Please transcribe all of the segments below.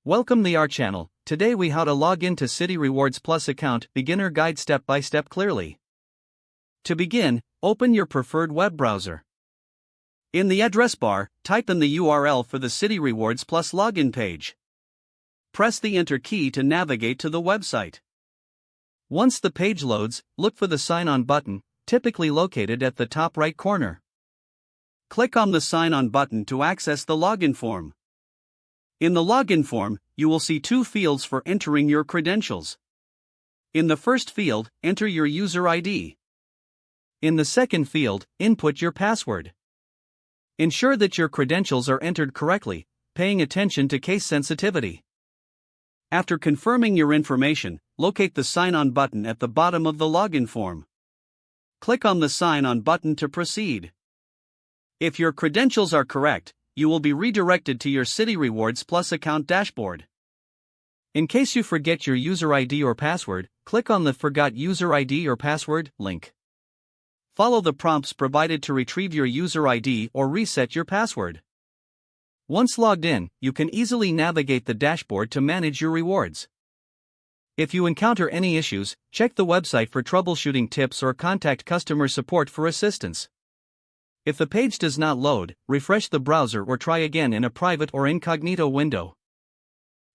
Welcome to our channel. Today we how to log into Citi Rewards Plus account beginner guide step by step clearly. To begin, open your preferred web browser. In the address bar, type in the URL for the Citi Rewards Plus login page. Press the enter key to navigate to the website. Once the page loads, look for the sign on button, typically located at the top right corner. Click on the sign on button to access the login form. In the login form, you will see two fields for entering your credentials. In the first field, enter your user ID. In the second field, input your password. Ensure that your credentials are entered correctly, paying attention to case sensitivity. After confirming your information, locate the Sign On button at the bottom of the login form. Click on the Sign On button to proceed. If your credentials are correct, you will be redirected to your Citi Rewards Plus account dashboard. In case you forget your user ID or password, click on the Forgot User ID or Password link. Follow the prompts provided to retrieve your user ID or reset your password. Once logged in, you can easily navigate the dashboard to manage your rewards. If you encounter any issues, check the website for troubleshooting tips or contact customer support for assistance. If the page does not load, refresh the browser or try again in a private or incognito window.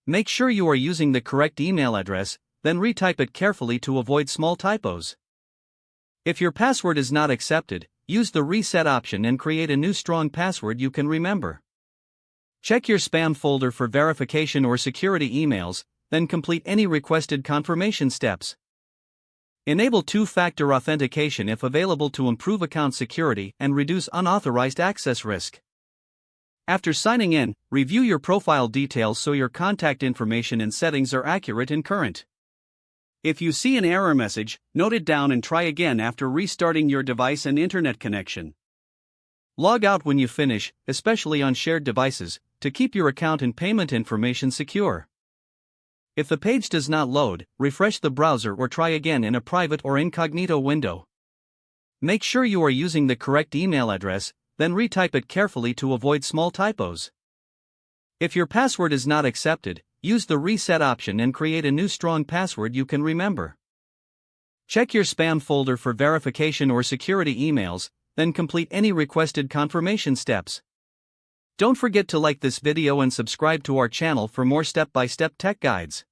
Make sure you are using the correct email address, then retype it carefully to avoid small typos. If your password is not accepted, use the reset option and create a new strong password you can remember. Check your spam folder for verification or security emails, then complete any requested confirmation steps. Enable two-factor authentication if available to improve account security and reduce unauthorized access risk. After signing in, review your profile details so your contact information and settings are accurate and current. If you see an error message, note it down and try again after restarting your device and internet connection. Log out when you finish, especially on shared devices, to keep your account and payment information secure. If the page does not load, refresh the browser or try again in a private or incognito window. Make sure you are using the correct email address, then retype it carefully to avoid small typos. If your password is not accepted, use the reset option and create a new strong password you can remember. Check your spam folder for verification or security emails, then complete any requested confirmation steps. Don't forget to like this video and subscribe to our channel for more step-by-step tech guides.